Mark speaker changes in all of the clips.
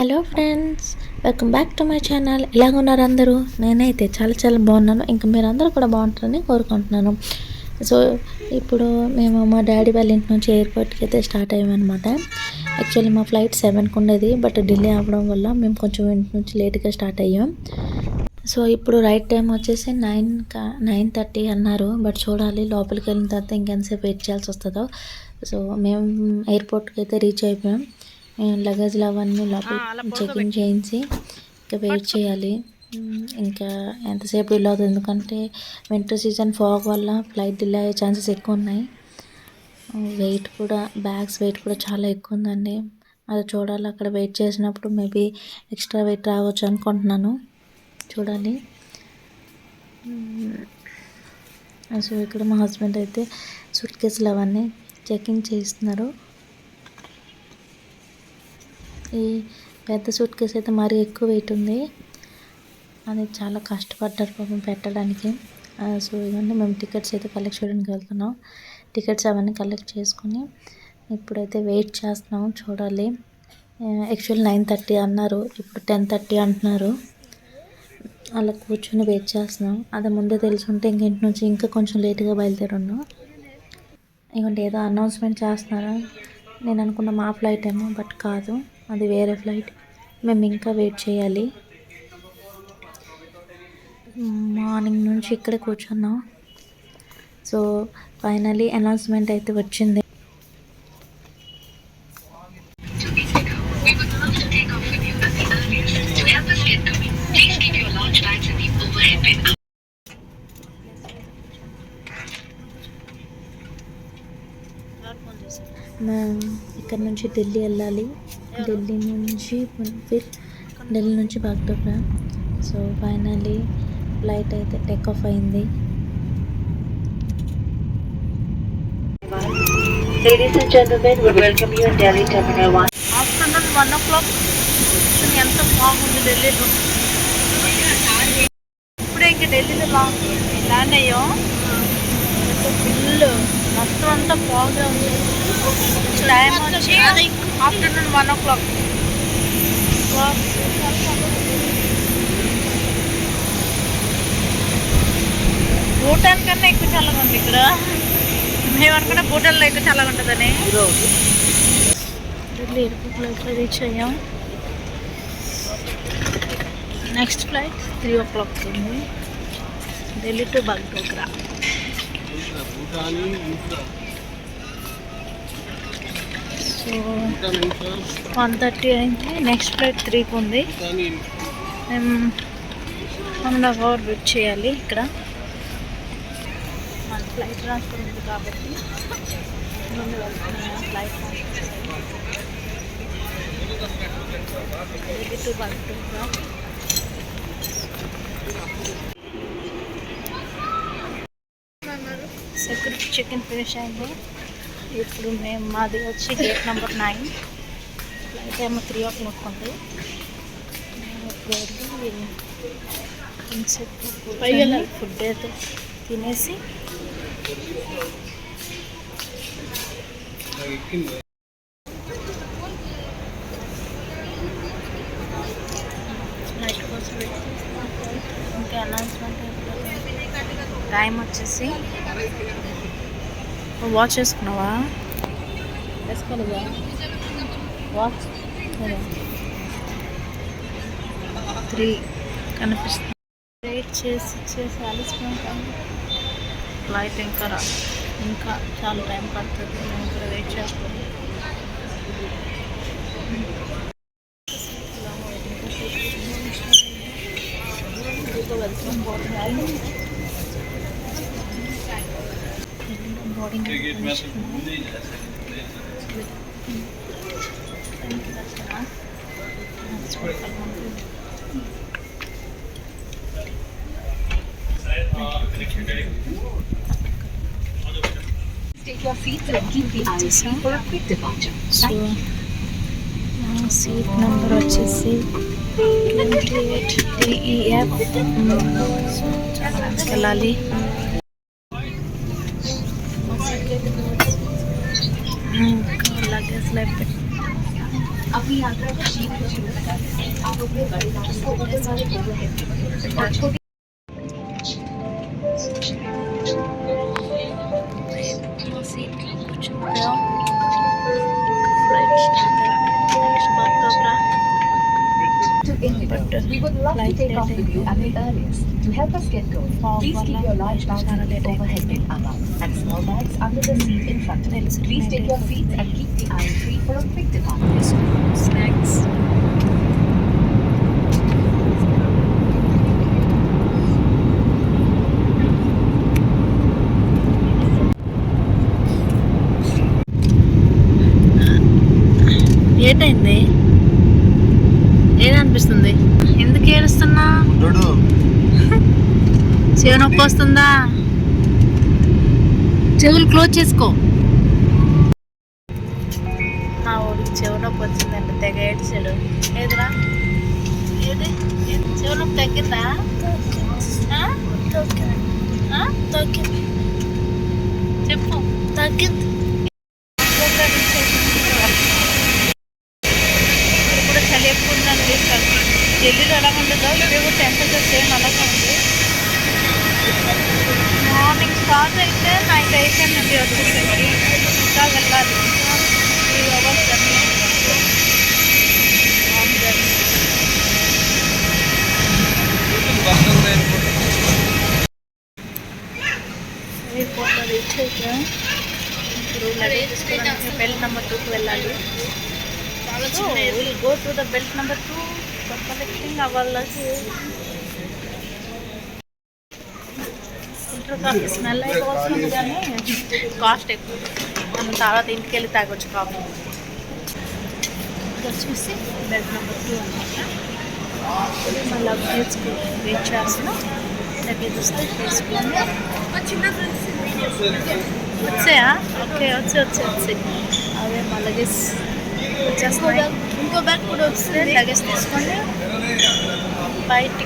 Speaker 1: Hello friends, welcome back to my channel. ఎలాగున్నారు అందరూ? నేనైతే చాలా బాగున్నాను. ఇంకా మీరందరూ కూడా బాగుంటారని కోరుకుంటున్నాను. సో ఇప్పుడు మేము మా డాడీ వాళ్ళ ఇంటి నుంచి ఎయిర్పోర్ట్కి అయితే స్టార్ట్ అయ్యామన్నమాట. యాక్చువల్లీ మా ఫ్లైట్ 7కి ఉండేది, బట్ డిలే అవ్వడం వల్ల మేము కొంచెం ఇంటి నుంచి లేట్గా స్టార్ట్ అయ్యాం. సో ఇప్పుడు రైట్ టైం వచ్చేసి 9:30 అన్నారు. బట్ చూడాలి, లోపలికి వెళ్ళిన తర్వాత ఇంకెంతసేపు వెయిట్ చేయాల్సి వస్తుందో. సో మేము ఎయిర్పోర్ట్కి అయితే రీచ్ అయిపోయాం. లగేజ్లు అవన్నీ లోపల చెకింగ్ చేయించి ఇంకా వెయిట్ చేయాలి. ఇంకా ఎంతసేపు డిలే అవుతుంది, ఎందుకంటే వింటర్ సీజన్ ఫాగ్ వల్ల ఫ్లైట్ డిలే అయ్యే ఛాన్సెస్ ఎక్కువ ఉన్నాయి. బ్యాగ్స్ వెయిట్ కూడా చాలా ఎక్కువ ఉందండి. అది చూడాలి, అక్కడ వెయిట్ చేసినప్పుడు మేబీ ఎక్స్ట్రా వెయిట్ రావచ్చు అనుకుంటున్నాను. చూడాలి. సో ఇక్కడ మా హస్బెండ్ అయితే సూట్ కేసులు అవన్నీ చెకింగ్ చేస్తున్నారు. ఈ పెద్ద సూట్ కేసు అయితే మరీ ఎక్కువ వెయిట్ ఉంది. అది చాలా కష్టపడ్డారు పాపం పెట్టడానికి. సో ఇవన్నీ మేము టికెట్స్ అయితే కలెక్ట్ చేయడానికి వెళ్తున్నాం. టికెట్స్ అవన్నీ కలెక్ట్ చేసుకుని ఇప్పుడైతే వెయిట్ చేస్తున్నాం. చూడాలి. యాక్చువల్లీ 9:30 అన్నారు, ఇప్పుడు 10:30 అంటున్నారు. అలా కూర్చొని వెయిట్ చేస్తున్నాం. అది ముందే తెలుసుంటే ఇంటి నుంచి ఇంకా కొంచెం లేట్గా బయలుదేరున్నాం. ఇవ్వండి, ఏదో అనౌన్స్మెంట్ చేస్తున్నారా? నేను అనుకున్న మా ఫ్లైట్ ఏమో, బట్ కాదు, అది వేరే ఫ్లైట్. మేము ఇంకా వెయిట్ చేయాలి. మార్నింగ్ నుంచి ఇక్కడే కూర్చున్నాం. సో ఫైనలీ అనౌన్స్మెంట్ అయితే వచ్చింది. ఇక్కడ నుంచి ఢిల్లీ వెళ్ళాలి. ఢిల్లీ నుంచి బాగ్డోగ్రా. సో ఫైనల్లీ ఫ్లైట్ అయితే టేక్ ఆఫ్ అయింది.
Speaker 2: Ladies and gentlemen, we welcome you in Delhi Terminal 1.
Speaker 3: Afternoon 1 o'clock. ఎంత బాగుంది ఢిల్లీలో. ఇప్పుడే ఇంకా ఢిల్లీలో ల్యాండ్ అయ్యాం. ఫుల్ మొత్తం అంతా బాగా ఉంది. టైం వచ్చి ఆఫ్టర్నూన్ 1 o'clock. భూటాన్ కన్నా ఎక్కువ చల్లగా ఉంది ఇక్కడ. మేము అనుకుంటే భూటాన్లో ఎక్కువ చల్లగా ఉంటుందని. ఢిల్లీ ఎయిర్పోర్ట్లో రీచ్ అయ్యాం. నెక్స్ట్ ఫ్లైట్ 3 o'clock ఉంది. ఢిల్లీ టు బాగ్డోగ్రా. సో 1:30 అయింది. నెక్స్ట్ ఫ్లైట్ 3కి ఉంది. మేము 1.5 hour వెయిట్ చేయాలి ఇక్కడ. మన ఫ్లైట్ ట్రాన్స్ఫర్ ఉంది కాబట్టి ముందు వెళ్తున్నాము. Flight Delhi to Bagdogra. Security check-in finish అయింది. ఇప్పుడు మాది వచ్చి గేట్ నెంబర్ 9. ఫ్లైట్ ఏమో 3 o'clock ఉంది. వెళ్ళి ఫుడ్ అయితే తినేసి ఫ్లైట్ కోసం ఇంకా అనౌన్స్మెంట్ టైం వచ్చేసి వాచ్ వేసుకున్నావా? వేసుకోలేదా వాచ్? 3 కనిపిస్తుంది. వెయిట్ చేసి అలసిపోతాం. ఫ్లైట్ ఇంకా చాలా టైం పడుతుంది. మేము ఇక్కడ వెయిట్ చేస్తాం. Boarding
Speaker 2: Take your seats and keep the aisles free for a quick departure.
Speaker 1: Seat number వచ్చేసి 28 DEF. వెళ్ళాలి. लगे
Speaker 2: अपनी यात्रा को शीघ्र शुरू करें।
Speaker 3: సీట్లో కూర్చుంటాం. ఫ్లైట్ స్టార్ట్ అయింది. నెక్స్ట్ బాగా
Speaker 2: To India, we would love to take off with you at the earliest. To help us get going, please keep your large bags in the overhead bin above and small bags under the seat in front of you. Please take your seats and keep the aisle free for a quick departure.
Speaker 3: Snacks. ఏటైంది? ఏదనిపిస్తుంది? ఎందుకు ఏడుస్తున్నా? చెవి నొప్పి వస్తుందా? చెవులు close చేసుకో. మా ఊరికి చెవి నొప్పి వచ్చిందంటే తెగ ఏడ్చాడు. ఏదిరా? ఏది? చెవి నొప్పి తగ్గిందా? తగ్గింది. చెప్పు. తగ్గింది. ఇప్పుడు చలి ఎక్కువ ఉందని చెప్పాను. ఢిల్లీలో ఎలా ఉండదో ఇప్పుడు టెంపరేచర్ సేమ్ అలాగే ఉంది. మార్నింగ్ స్టార్ట్ అయితే నైట్ అయిపోయిందండి వచ్చేసరికి. ఇంకా వెళ్ళాలి. 3 hours జర్నీ. Long journey. ఎయిర్పోర్ట్లో రీచ్ అయితే ఇప్పుడు లగేజ్ తీసుకోవడానికి బెల్ట్ నెంబర్ 2కి వెళ్ళాలి. Will go to the belt number 2 for collecting our luggage. Filter coffee smell అయితే వస్తుంది కానీ కాస్ట్ ఎక్కువ. మనం తర్వాత ఇంటికి వెళ్ళి తాగొచ్చు కాఫీ. ఇక్కడ చూసి బెల్ట్ నెంబర్ 2 అనమాట. మా లగేజ్కి వెయిట్ చేస్తున్నాం. లగేజ్ వస్తే తీసుకొని వచ్చాయా? ఓకే, వచ్చి అదే మా లగేజ్ వచ్చేస్తున్నాయి. ఇంకో బ్యాగ్ కూడా వస్తే లగేజ్ తీసుకొని బయట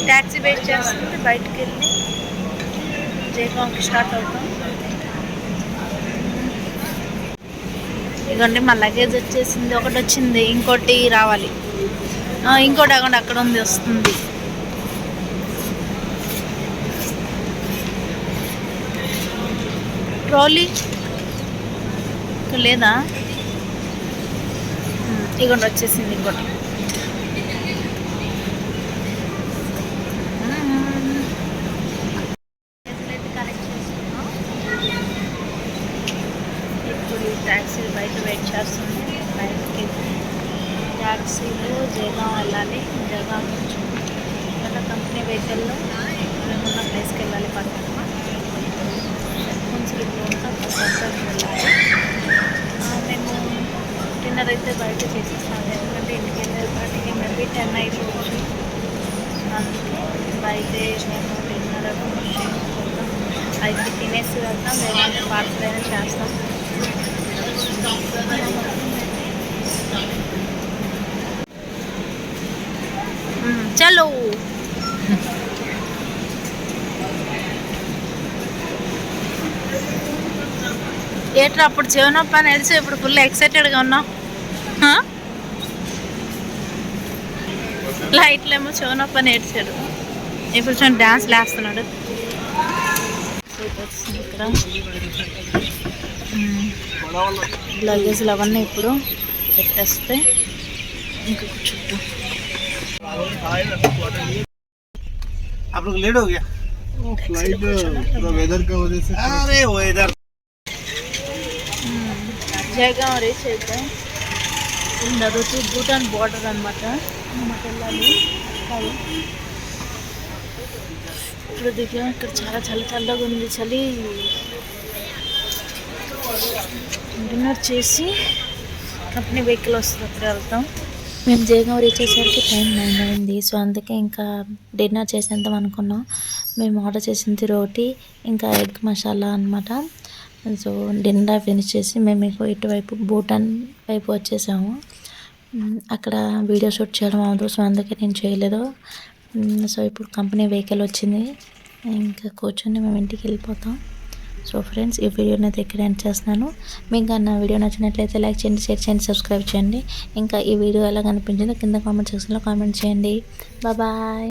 Speaker 3: ట్యాక్సీ వెయిట్ చేస్తుంటే బయటికి వెళ్ళి జయగాంకి స్టార్ట్ అవుతాం. ఇదిగోండి మా లగేజ్ వచ్చేసింది. ఒకటి వచ్చింది, ఇంకోటి రావాలి. ఇంకోటి అక్కడ ఉంది, వస్తుంది. ట్రాలీ ఇక్కడ లేదా? ఇగోండి వచ్చేసింది ఇంకోటి. కనెక్ట్ చేసుకున్నాం. ఇప్పుడు ట్యాక్సీ బయట వెయిట్ చేస్తుంది. బయటకి ట్యాక్సీలో జయగాం వెళ్ళాలి. జయగాం నుంచి మన కంపెనీ వెహికల్లో మేమున్న ప్లేస్కి వెళ్ళాలి. పక్కన వెళ్ళాలి. మేము డిన్నర్ అయితే బయట చేసేస్తాము. ఎందుకంటే ఇంటికి వెళ్ళేపాటికి మేబీ 10 అయిపోవచ్చు. అందుకే బయటే మేము డిన్నర్ అయితే తినేసి వెళ్తాం. లేదంటే పార్సల్ అయినా చేస్తాం. చలో. ఏట్రా అప్పుడు చెవినొప్పి అని ఏడిచి ఇప్పుడు ఫుల్ ఎక్సైటెడ్గా ఉన్నాం. లైట్లు ఏమో చెవినొప్పి అని ఏడ్చాడు. ఇప్పుడు చూడండి డ్యాన్స్ లేస్తున్నాడు. ఇక్కడ లగేజ్లు అవన్నీ ఇప్పుడు పెట్టేస్తే ఇంకా చుట్టూ
Speaker 4: आप लोग लेट हो गया फ्लाइट वेदर का वजह से अरे वेदर
Speaker 3: జయగాం రీచ్ అయితే అది వచ్చి భూటాన్ బార్డర్ అనమాట. వెళ్ళాలి. ఇప్పుడు దిగాం. ఇక్కడ చాలా చల్లగా ఉంది. చలి. డిన్నర్ చేసి కంపెనీ వెహికల్ వస్తుంది, అక్కడ వెళ్తాం. మేము జయగాం రీచ్ అయ్యేసరికి టైం 9 అయింది. సో అందుకే ఇంకా డిన్నర్ చేసేద్దాం అనుకున్నాం. మేము ఆర్డర్ చేసింది రోటీ ఇంకా ఎగ్ మసాలా అనమాట. సో డిన్నర్ ఫినిష్ చేసి మేము ఇటువైపు భూటాన్ వైపు వచ్చేసాము. అక్కడ వీడియో షూట్ చేయడం అవ్వదు, సో అందుకే నేను చేయలేదు. సో ఇప్పుడు కంపెనీ వెహికల్ వచ్చింది. ఇంకా కూర్చొని మేము ఇంటికి వెళ్ళిపోతాం.
Speaker 1: సో ఫ్రెండ్స్, ఈ వీడియోని అయితే ఇక్కడ ఎండ్ చేస్తున్నాను. మీకు కానీ నా వీడియో నచ్చినట్లయితే లైక్ చేయండి, షేర్ చేయండి, సబ్స్క్రైబ్ చేయండి. ఇంకా ఈ వీడియో ఎలా కనిపించిందో కింద కామెంట్ సెక్షన్లో కామెంట్ చేయండి. బాయ్.